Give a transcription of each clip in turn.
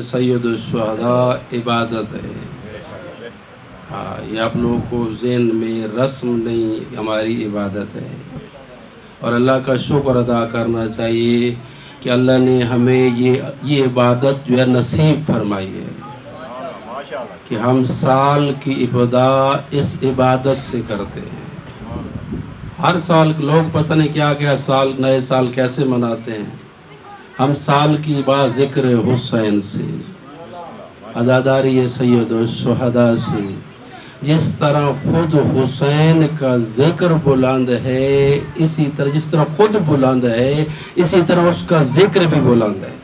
سید الشہداء عبادت ہے۔ ہاں، یہ آپ لوگوں کو ذہن میں رسم نہیں، ہماری عبادت ہے، اور اللہ کا شکر ادا کرنا چاہیے کہ اللہ نے ہمیں یہ عبادت جو ہے نصیب فرمائی ہے کہ ہم سال کی ابتدا اس عبادت سے کرتے ہیں۔ ہر سال لوگ پتہ نہیں کیا سال، نئے سال کیسے مناتے ہیں۔ ہم سال کی بات ذکر حسین سے، عزاداری سید الشہداء سے، جس طرح خود حسین کا ذکر بلند ہے، اسی طرح جس طرح خود بلند ہے، اسی طرح اس کا ذکر بھی بلند ہے۔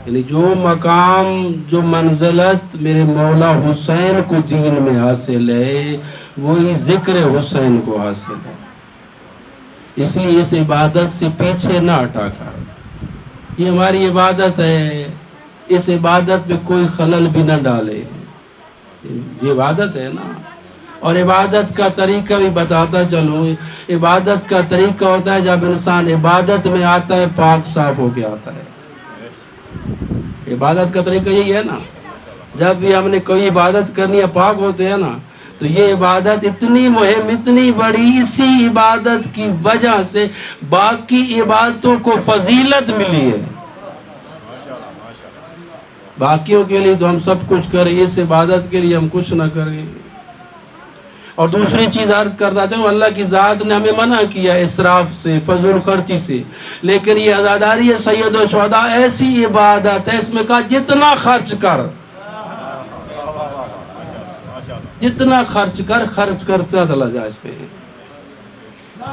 یعنی جو مقام، جو منزلت میرے مولا حسین کو دین میں حاصل ہے، وہی ذکر حسین کو حاصل ہے۔ اس لیے اس عبادت سے پیچھے نہ ہٹا کر، یہ ہماری عبادت ہے، اس عبادت میں کوئی خلل بھی نہ ڈالے، یہ عبادت ہے نا۔ اور عبادت کا طریقہ بھی بتاتا چلوں، عبادت کا طریقہ ہوتا ہے جب انسان عبادت میں آتا ہے پاک صاف ہو کے آتا ہے۔ عبادت کا طریقہ یہی ہے نا، جب بھی ہم نے کوئی عبادت کرنی ہے پاک ہوتے ہیں نا، تو یہ عبادت اتنی مہم، اتنی بڑی، اسی عبادت کی وجہ سے باقی عبادتوں کو فضیلت ملی ہے۔ باقیوں کے لیے تو ہم سب کچھ کریں، اس عبادت کے لیے ہم کچھ نہ کریں۔ اور دوسری چیز عرض کرتا چاہوں، اللہ کی ذات نے ہمیں منع کیا اسراف سے، فضول خرچی سے، لیکن یہ عزاداری سید الشہداء ایسی عبادت ہے، اس میں کہا جتنا خرچ کر، جتنا خرچ کر، خرچ کرتا چلا جا، اس پہ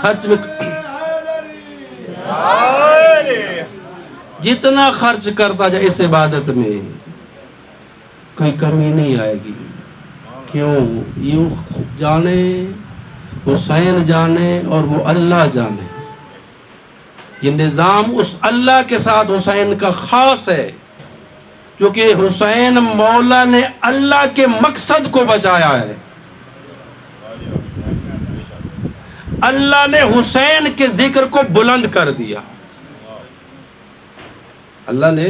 خرچ میں جتنا خرچ کرتا جا اس عبادت میں کوئی کمی نہیں آئے گی۔ کیوں؟ یہ جانے، حسین جانے اور وہ اللہ جانے، یہ نظام اس اللہ کے ساتھ حسین کا خاص ہے، کیونکہ حسین مولا نے اللہ کے مقصد کو بچایا ہے۔ اللہ نے حسین کے ذکر کو بلند کر دیا۔ اللہ نے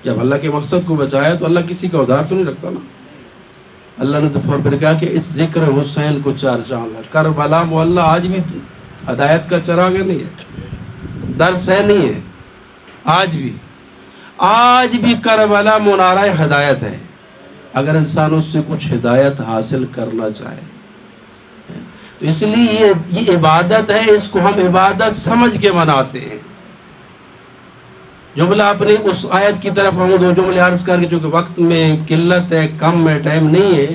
جب اللہ کے مقصد کو بچایا تو اللہ کسی کا ادھار تو نہیں رکھتا نا۔ اللہ نے تو پھر کہا کہ اس ذکر حسین کو چار چاند ہے۔ کربلا محلہ آج بھی ہدایت کا چراغ نہیں ہے، درس ہے نہیں ہے، آج بھی کربلا منارہ ہدایت ہے، اگر انسان اس سے کچھ ہدایت حاصل کرنا چاہے۔ تو اس لیے یہ عبادت ہے، اس کو ہم عبادت سمجھ کے مناتے ہیں۔ جملہ اپنے اس آیت کی طرف ہم دو جملے عرض کر کے، چونکہ وقت میں قلت ہے، کم ہے، ٹائم نہیں ہے،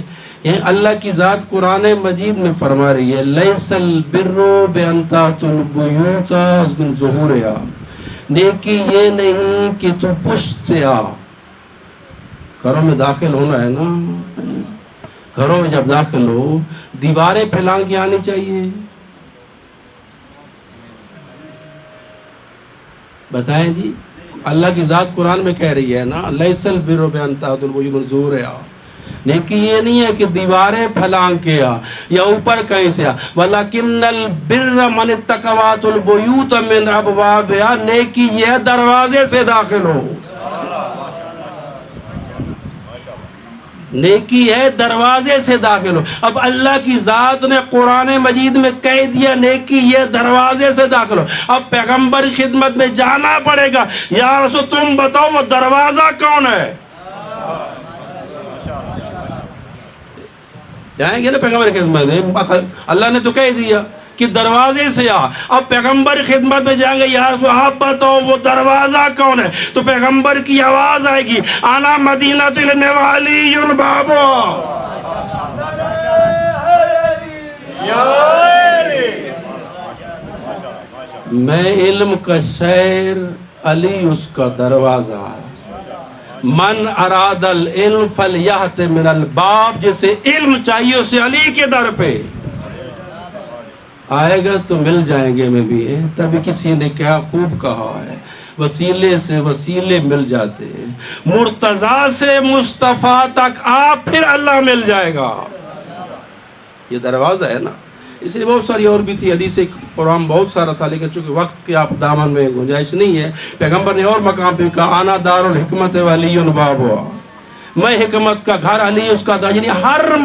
یہ اللہ کی ذات قرآن مجید میں فرما رہی ہے، لیس البر بان تأتوا البیوت من ظہورہا، نیکی یہ نہیں کہ تو پشت سے آ۔ گھروں میں داخل ہونا ہے نا، گھروں میں جب داخل ہو دیواریں پھیلا کے آنی چاہیے۔ بتائیں جی، اللہ کی ذات قرآن میں کہہ رہی ہے نا، لیس البر بان تأتوا البیوت من ظہورہا، نیکی یہ نہیں ہے کہ دیواریں پھلانگ کے آ یا اوپر کہیں سے آ، وَلَكِنَّ الْبِرَّ مَنِ اتَّقَوَاتُ الْبُيُوتَ مِنْ أَبْوَابِهَا، نیکی یہ دروازے سے داخل ہو، نیکی ہے دروازے سے داخل ہو۔ اب اللہ کی ذات نے قرآن مجید میں کہہ دیا نیکی یہ دروازے سے داخل ہو، اب پیغمبر خدمت میں جانا پڑے گا، یا رسول تم بتاؤ وہ دروازہ کون ہے؟ جائیں گے نا پیغمبر خدمت میں، اللہ نے تو کہہ دیا کہ دروازے سے آ، اب پیغمبر خدمت میں جائیں گے، یا رسول آپ بتاؤ وہ دروازہ کون ہے؟ تو پیغمبر کی آواز آئے گی، انا مدینۃ العلم وعلی الباب، میں علم کا شہر، علی اس کا دروازہ، من اراد العلم فلیأت من الباب، جسے علم چاہیے اسے علی کے در پہ آئے گا تو مل جائیں گے میں بھی۔ تبھی کسی نے کیا خوب کہا ہے، وسیلے سے وسیلے مل جاتے ہیں، مرتضیٰ سے مصطفیٰ تک آپ پھر اللہ مل جائے گا۔ یہ دروازہ ہے نا، اس لیے بہت ساری اور بھی تھی حدیث، قرآن بہت سارا تھا، لیکن چونکہ وقت کے آپ دامن میں گنجائش نہیں ہے، پیغمبر نے اور مقام پہ کہا آنا دار الحکمت ولی بابا، میں حکمت کا گھر، علی اس کا در، یعنی ہر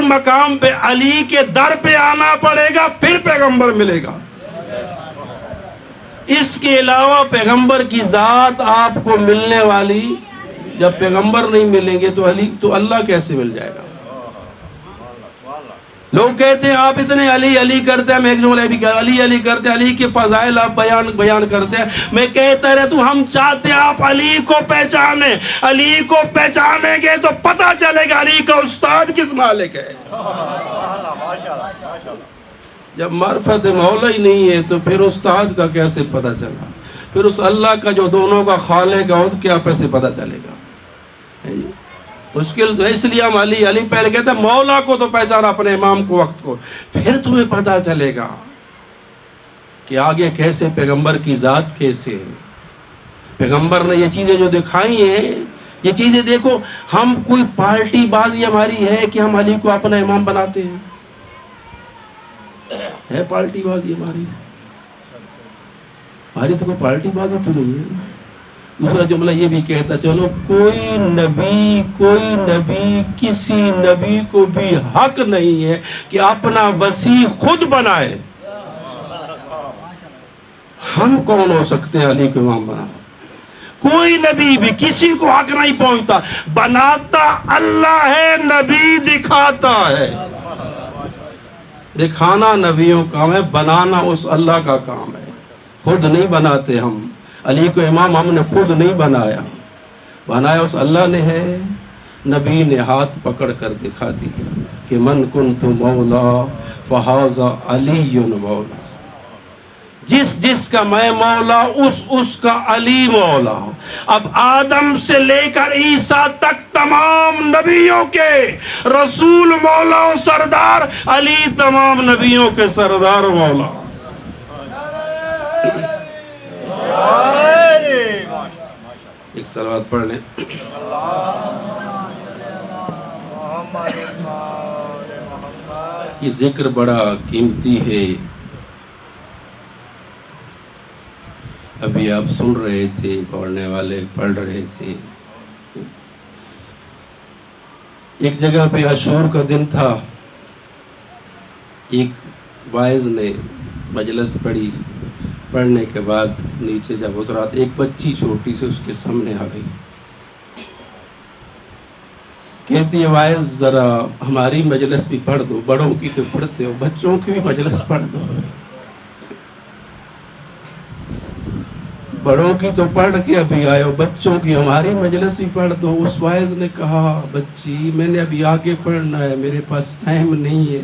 مقام پہ علی کے در پہ آنا پڑے گا، پھر پیغمبر ملے گا۔ اس کے علاوہ پیغمبر کی ذات آپ کو ملنے والی، جب پیغمبر نہیں ملیں گے تو علی تو اللہ کیسے مل جائے گا؟ لوگ کہتے ہیں آپ اتنے علی علی کرتے ہیں، میں ایک جملہ بھی کہا، علی علی کرتے ہیں، علی کے فضائل آپ بیان کرتے ہیں، میں کہتا رہتا ہوں ہم چاہتے ہیں آپ علی کو پہچانیں، علی کو پہچانیں گے تو پتہ چلے گا علی کا استاد کس مالک ہے۔ جب معرفت مولا ہی نہیں ہے تو پھر استاد کا کیسے پتہ چلا؟ پھر اس اللہ کا جو دونوں کا خالق ہے کیا کیسے پتہ چلے گا؟ مشکل تو اس لیے ہم علی علی پہلے کہتے ہیں مولا کو تو پہچانا، اپنے امام کو، وقت کو، پھر تمہیں پتہ چلے گا کہ آگے کیسے پیغمبر کی ذات کیسے ہے۔ پیغمبر نے یہ چیزیں جو دکھائی ہیں، یہ چیزیں دیکھو، ہم کوئی پارٹی بازی ہماری ہے کہ ہم علی کو اپنا امام بناتے ہیں؟ ہے پارٹی بازی ہماری تو کوئی پارٹی بازی تو نہیں ہے۔ دوسرا جملہ یہ بھی کہتا چلو کوئی نبی کسی نبی کو بھی حق نہیں ہے کہ اپنا وسیع خود بنائے۔ ہم کون ہو سکتے ہیں علی کو امام بنا؟ کوئی نبی بھی کسی کو حق نہیں پہنچتا، بناتا اللہ ہے، نبی دکھاتا ہے۔ دکھانا نبیوں کا کام ہے، بنانا اس اللہ کا کام ہے۔ خود نہیں بناتے ہم، علی کو امام ہم نے خود نہیں بنایا اس اللہ نے ہے۔ نبی نے ہاتھ پکڑ کر دکھا دیا کہ من کنت مولا فہذا علی مولا، جس کا میں مولا اس کا علی مولا۔ اب آدم سے لے کر عیسیٰ تک تمام نبیوں کے رسول مولا و سردار، علی تمام نبیوں کے سردار مولا۔ ایک صلوات پڑھ لیں۔ یہ ذکر بڑا قیمتی ہے، ابھی آپ سن رہے تھے، پڑھنے والے پڑھ رہے تھے۔ ایک جگہ پہ عاشور کا دن تھا، ایک واعظ نے مجلس پڑھی، پڑھنے کے بعد نیچے جب اترا ایک بچی چھوٹی سے اس کے سامنے آ گئی، کہتی ہے واعظ ذرا ہماری مجلس بھی پڑھ دو، بڑوں کی تو پڑھتے ہو، بچوں کی بھی مجلس پڑھ دو، بڑوں کی تو پڑھ کے ابھی آئے ہو، بچوں کی ہماری مجلس بھی پڑھ دو۔ اس واعظ نے کہا بچی میں نے ابھی آگے پڑھنا ہے، میرے پاس ٹائم نہیں ہے۔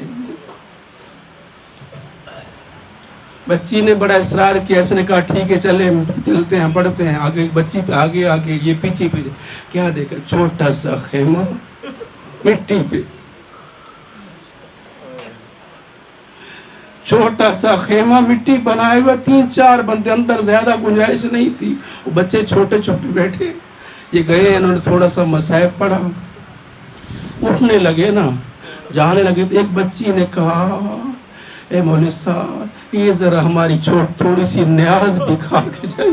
بچی نے بڑا اصرار کیا، اس نے کہا ٹھیک ہے چلتے ہیں پڑھتے ہیں۔ آگے بچی پہ آگے یہ پیچھے کیا دیکھا؟ چھوٹا سا خیمہ مٹی پہ، چھوٹا سا خیمہ مٹی بنائے ہوا، 3-4 بندے اندر، زیادہ گنجائش نہیں تھی، وہ بچے چھوٹے چھوٹے بیٹھے۔ یہ گئے، انہوں نے تھوڑا سا مصائب پڑھا، اٹھنے لگے نا، جانے لگے تو ایک بچی نے کہا اے مولوی صاحب یہ ذرا ہماری تھوڑی سی نیاز بھی کھا کے جائیے،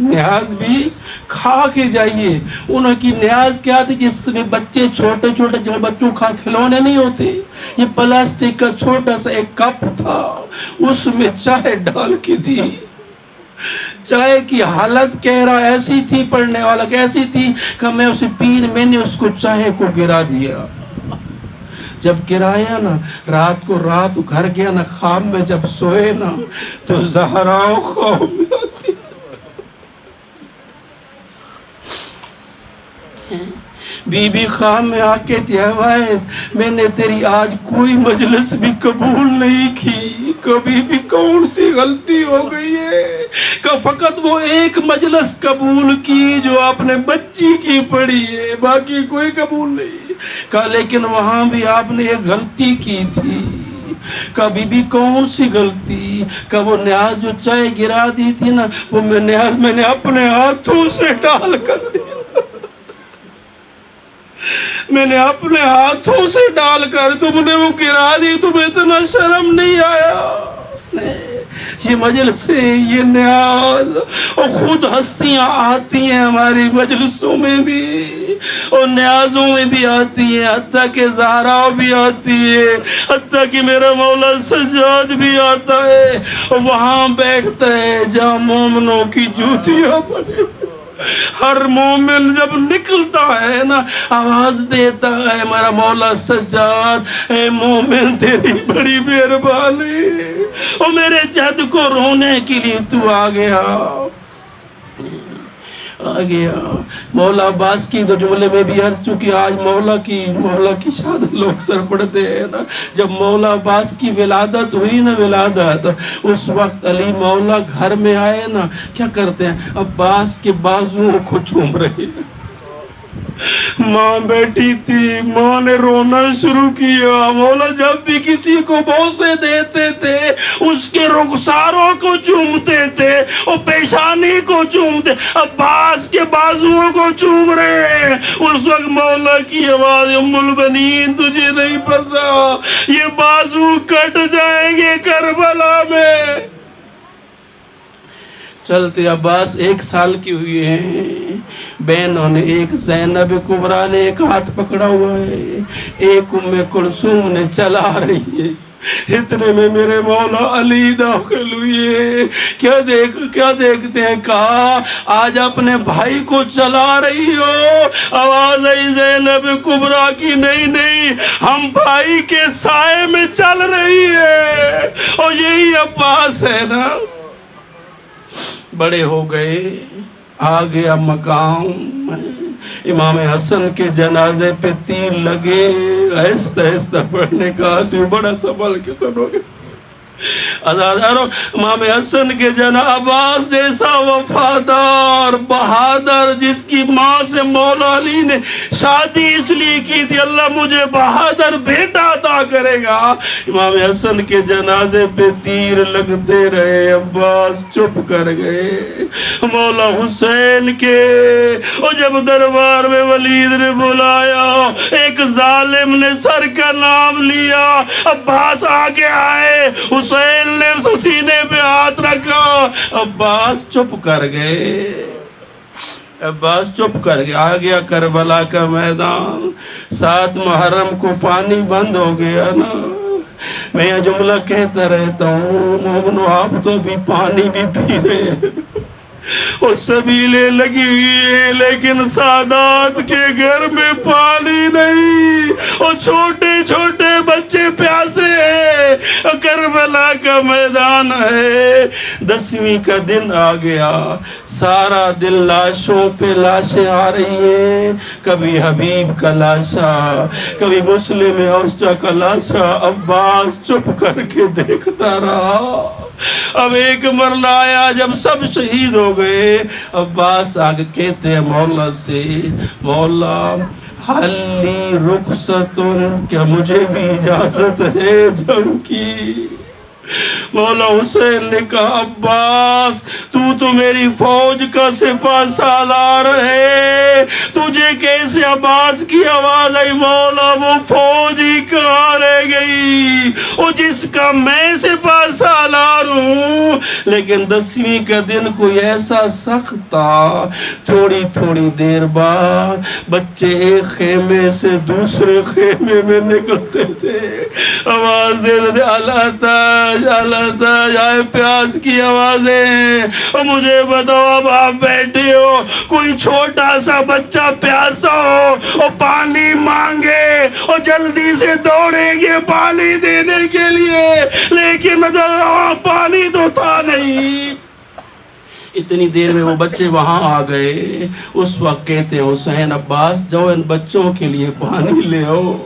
نیاز بھی کھا کے جائیے۔ انہوں کی نیاز کیا تھی؟ جس میں بچے چھوٹے چھوٹے، جو بچوں کا کھلونے نہیں ہوتے، یہ پلاسٹک کا چھوٹا سا ایک کپ تھا، اس میں چائے ڈال کے دی۔ چائے کی حالت کہہ رہا ایسی تھی، پڑھنے والا کیسی تھی کہ میں نے اس کو چائے کو گرا دیا۔ جب گرایا نا، رات گھر گیا نا، خواب میں جب سوئے نا تو زہرا خواب میں آتی، بی بی خواب میں آ کے واعظ میں نے تیری آج کوئی مجلس بھی قبول نہیں کی، کبھی بھی کون سی غلطی ہو گئی ہے کہ فقط وہ ایک مجلس قبول کی جو آپ نے بچی کی پڑھی ہے، باقی کوئی قبول نہیں۔ کہا لیکن وہاں بھی آپ نے ایک غلطی کی تھی۔ کبھی بھی کون سی غلطی؟ کہ وہ نیاز جو چائے گرا دی تھی نا، وہ نیاز میں نے اپنے ہاتھوں سے ڈال کر دی۔ میں نے اپنے ہاتھوں سے ڈال کر تم نے وہ گرا دی، تمہیں اتنا شرم نہیں آیا؟ یہ مجلس ہے، یہ نیاز، اور خود ہستیاں آتی ہیں ہماری مجلسوں میں بھی، اور نیازوں میں بھی آتی ہیں، حتیٰ کہ زہرا بھی آتی ہے، حتیٰ کہ میرا مولا سجاد بھی آتا ہے، اور وہاں بیٹھتا ہے جہاں مومنوں کی جوتیاں پڑے۔ ہر مومن جب نکلتا ہے نا آواز دیتا ہے میرا مولا سجاد، اے مومن تیری بڑی مہربانی، اور میرے جد کو رونے کے لیے تو آ گیا۔ مولا عباس کی تو جملے میں بھی عرض، چونکہ آج مولا کی شہادت لوگ سر پڑتے ہیں نا، جب مولا عباس کی ولادت ہوئی نا، ولادت اس وقت علی مولا گھر میں آئے نا، کیا کرتے ہیں؟ عباس کے بازوؤں کو چوم رہے ہیں۔ ماں بیٹھی تھی، ماں نے رونا شروع کیا۔ مولا جب بھی کسی کو بوسے دیتے تھے اس کے رخساروں کو چومتے تھے اور پیشانی کو چومتے، عباس کے بازوؤں کو چوم رہے۔ اس وقت مولا کی آواز، ام البنین تجھے نہیں پتا یہ بازو کٹ جائیں گے کربلا میں۔ چلتے عباس 1 سال کی ہوئی ہیں، بہنوں نے، ایک زینب کبریٰ نے ایک ہاتھ پکڑا ہوا ہے، ایک ام کلثوم نے چلا رہی ہے۔ اتنے میں میرے مولا علی داخل ہوئے، کیا دیکھتے ہیں؟ کہا آج اپنے بھائی کو چلا رہی ہو؟ آواز آئی زینب کبریٰ کی، نہیں ہم بھائی کے سائے میں چل رہی ہے، اور یہی عباس ہے نا۔ بڑے ہو گئے، آ گیا مقام، امام حسن کے جنازے پہ تیر لگے، آہستہ آہستہ پڑھنے کا، تو بڑا سنبھل کے سنو گے۔ امام حسن کے عباس جیسا وفادار بہادر، جس کی ماں سے مولا علی نے شادی اس لیے کی تھی اللہ مجھے بہادر بیٹا عطا کرے گا، امام حسن کے جنازے پہ تیر لگتے رہے، عباس چپ کر گئے۔ مولا حسین کے، اور جب دربار میں ولید نے بلایا، ایک ظالم نے سر کا نام لیا، عباس آگے آئے، حسین نے سینے پہ ہاتھ رکھا، عباس چپ کر گئے۔ آ گیا کربلا کا میدان، 7 محرم کو پانی بند ہو گیا نا۔ میں یہ جملہ کہتا رہتا ہوں، مومنو آپ تو بھی پانی بھی پی رہے ہیں، اور سبیلیں لگی ہوئی ہیں، لیکن سادات کے گھر میں پانی نہیں، اور چھوٹے چھوٹے بچے پیاسے ہیں۔ کربلا کا میدان ہے، 10ویں کا دن آ گیا، سارا دن لاشوں پہ لاشیں آ رہی ہیں، کبھی حبیب کا لاشا، کبھی مسلم اوسطا کا لاشا۔ عباس چپ کر کے دیکھتا رہا۔ اب ایک مرلہ آیا جب سب شہید ہو گئے، عباس آگے کہتے ہیں مولا سے، مولا حلی رخصتن، کیا مجھے بھی اجازت ہے جنگ کی؟ مولا حسین نے کہا عباس تو میری فوج کا سپاہ سالار ہے، تجھے کیسے؟ عباس کی آواز آئی، مولا وہ فوج ہی کہاں رہ گئی، اور جس کا میں سپاہ سالار ہوں۔ لیکن 10ویں کا دن کوئی ایسا سخت تھا، تھوڑی دیر بعد بچے ایک خیمے سے دوسرے خیمے میں نکلتے تھے، آواز دیتے تھے اللہ تاج آئے، پیاس کی آوازیں، اور مجھے بتاؤ اب آپ بیٹھے ہو، کوئی چھوٹا سا بچہ پیاسا ہو اور پانی مانگے اور جلدی سے دوڑیں گے پانی دینے کے لیے، لیکن پانی تو تھا نہیں۔ اتنی دیر میں وہ بچے وہاں آ گئے، اس وقت کہتے ہیں حسین عباس جاؤ ان بچوں کے لیے پانی لے آؤ۔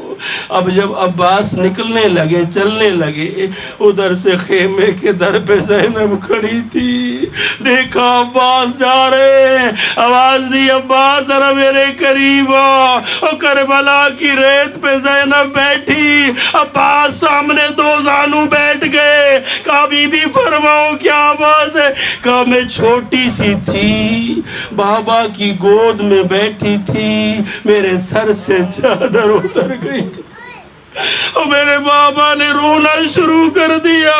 اب جب عباس نکلنے لگے چلنے لگے، ادھر سے خیمے کے در پہ زینب کھڑی تھی، دیکھا عباس جا رہے ہیں، آواز دی عباس ذرا میرے قریب آ، اور کربلا کی ریت پہ زینب بیٹھی، عباس سامنے دو زانو بیٹھ گئے، کہا بی بی فرماؤ کیا بات ہے؟ کہا میں چھوٹی سی تھی، بابا کی گود میں بیٹھی تھی، میرے سر سے چادر اتر گئی تھی، اور میرے بابا نے رونا شروع کر دیا،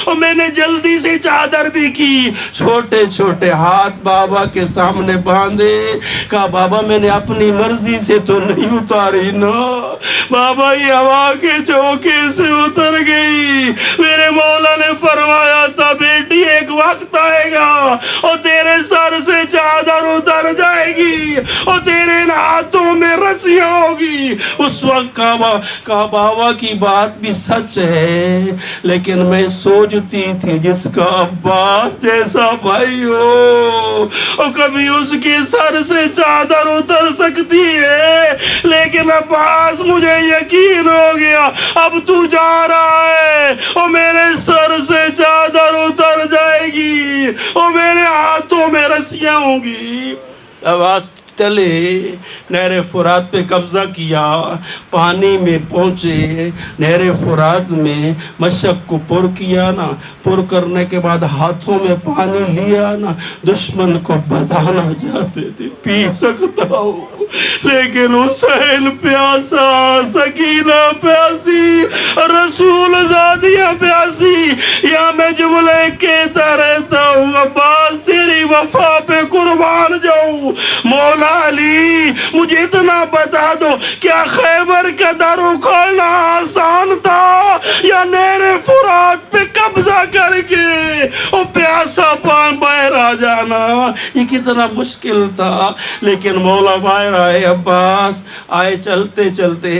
اور میں نے جلدی سے چادر بھی کی، چھوٹے چھوٹے ہاتھ بابا کے سامنے باندھے، کہا بابا میں نے اپنی مرضی سے تو نہیں اتاری نا، بابا یہ ہوا کے چوکے سے اتر گئی۔ میرے مولا نے فرمایا تھا بیٹی ایک وقت آئے گا اور تیرے سر سے چادر اتر جائے گی اور تیرے ہاتھوں میں رسیاں ہوگی۔ اس وقت کہا بابا کی بات بھی سچ ہے، لیکن میں سوچتی تھی جس کا عباس جیسا بھائی ہو، اور کبھی اس کے سر سے چادر اتر سکتی ہے، لیکن عباس مجھے یقین ہو گیا اب تو جا رہا ہے اور میرے سر سے چادر اتر جائے گی اور میرے ہاتھوں میں رسیاں ہوں گی۔ عباس چلے، نہر فرات پہ قبضہ کیا، پانی میں پہنچے، نہر فرات میں مشک کو پر کیا نا، پر کرنے کے بعد ہاتھوں میں پانی لیا نا، دشمن کو بتانا چاہتے تھے پی سکتا ہوں، لیکن حسین پیاسا، سکینہ پیاسی، رسول زادیہ پیاسی، یا میں جملے کہتا رہتا ہوں عباس تیری وفا پہ قربان جاؤں۔ مولا علی مجھے اتنا بتا دو، کیا خیبر کا در کھولنا آسان تھا یا نہر فرات پہ قبضہ کر کے اور پیاسا پان باہر آ جانا یہ کتنا مشکل تھا؟ لیکن مولا باہر آئے، عباس آئے، چلتے چلتے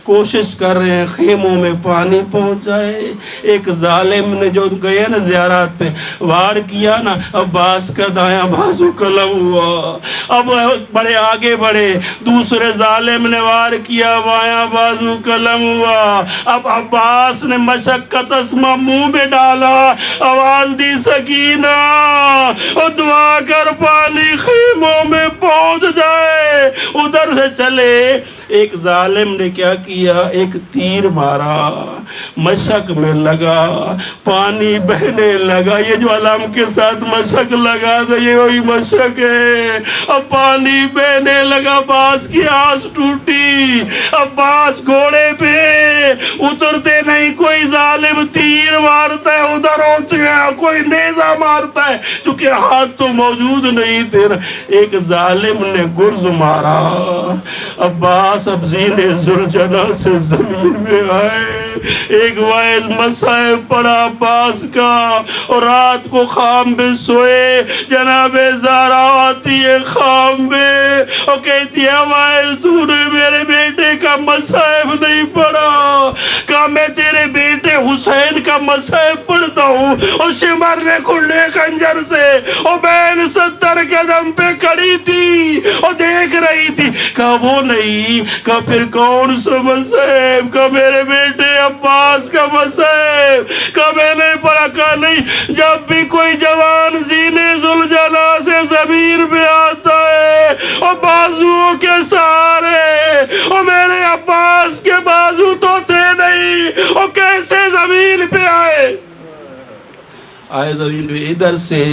کوشش کر رہے ہیں خیموں میں پانی پہنچ جائے۔ ایک ظالم نے جو گئے نا زیارات پہ وار کیا نا، عباس کا دایاں بازو قلم ہوا، اب بڑے آگے بڑھے، دوسرے ظالم نے وار کیا، بایاں بازو قلم ہوا، اب عباس نے مشقت اسما منہ میں ڈالا، آواز دی سکینہ اور دعا کر پانی خیموں میں پہنچ جائے۔ ادھر سے چلے، ایک ظالم نے کیا کیا، ایک تیر مارا، مشک میں لگا، پانی بہنے لگا، یہ جو علم کے ساتھ مشک لگا تھا یہ وہی مشک ہے، اب پانی بہنے لگا، عباس کی آس ٹوٹی، عباس گھوڑے پہ اترتے نہیں، کوئی ظالم تیر مارتا ہے ادھر ہوتے ہیں، کوئی نیزہ مارتا ہے، چونکہ ہاتھ تو موجود نہیں تھے، ایک ظالم نے گرز مارا، عباس اب زینے ذوالجلال سے زمین میں آئے، ایک واحد مسائب پڑا عباس کا، اور رات کو خام میں سوئے، جناب زہرا آتی ہے خام میں اور کہتی ہے واحد تو نے میرے بیٹے کا مسائب نہیں پڑھا، کہا میں تیرے بیٹے حسین کا مسائب پڑھتا ہوں، اور شمر نے کھلے خنجر سے اور بین 70 قدم پہ کھڑی تھی اور دیکھ رہی تھی، کہا وہ نہیں، کہا پھر کون سا مسائب، کہا میرے بیٹے عباس کا مسائب، کہا میں نے پڑھا، کہا نہیں، جب بھی کوئی جوان زینے ذوالجلال سے زمین پہ آتا ہے اور بازوؤں کے سہارے، اور میرے عباس کے بازو تو تھے نہیں، اور کیسے زمین پہ آئے زمین پہ؟ ادھر سے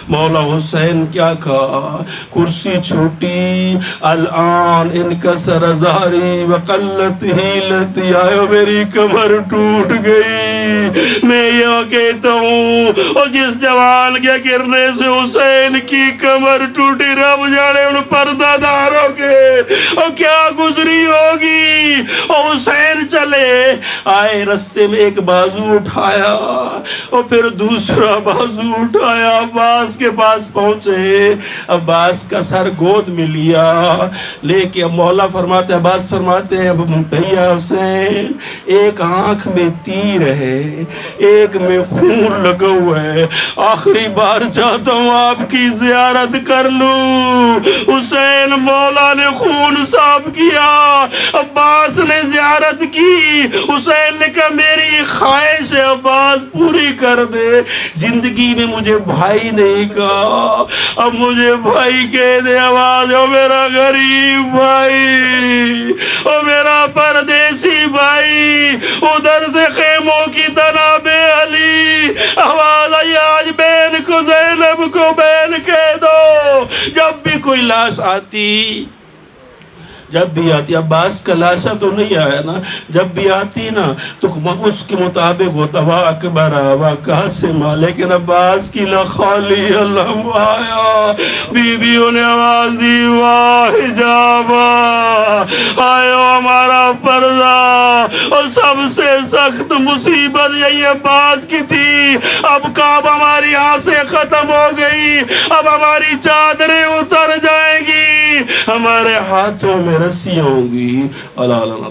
مولا حسین کیا کہا، کرسی چھوٹی، الان انکسر ظہری وقلت حیلتی، آئے میری کمر ٹوٹ گئی، میں یہ کہتا ہوں، اور جس جوان کے گرنے سے حسین کی کمر ٹوٹی، رب جانے ان پردہ داروں کے اور کیا گزری ہوگی۔ اور حسین چلے آئے، رستے میں ایک بازو اٹھایا اور پھر دوسرا بازو اٹھایا، عباس کے پاس پہنچے، عباس کا سر گود میں لیا، لے کے مولا فرماتے، عباس فرماتے ہیں بھیا حسین ایک آنکھ میں تیر ہے ہیں، ایک میں خون لگا ہوا ہے، آخری بار چاہتا ہوں آپ کی زیارت کر لوں۔ حسین مولا نے خون صاف کیا، عباس نے زیارت کی، حسین نے کہا میری خواہش عباس پوری کر دے، زندگی میں مجھے بھائی نہیں کہا، اب مجھے بھائی کہہ دے آواز، او میرا غریب بھائی، او میرا پردیسی بھائی، ادھر سے خیموں کی تناب علی، آواز آئی آج بہن کو زینب کو بہن کہہ دو۔ جب بھی کوئی لاش آتی، جب بھی آتی، عباس کا لاشا تو نہیں آیا نا، جب بھی آتی نا تو اس کے مطابق ہوتا وا اکبر وا قاسم، لیکن عباس کی لخالی علم آیا، بیویوں نے آواز دی واہ حجابا، آئے ہمارا پردہ، اور سب سے سخت مصیبت یہی عباس کی تھی، اب کعب ہماری یہاں سے ختم ہو گئی، اب ہماری چادریں اتر جائیں گی، ہمارے ہاتھوں میں رسیاں ہوں گی، اللہ اللہ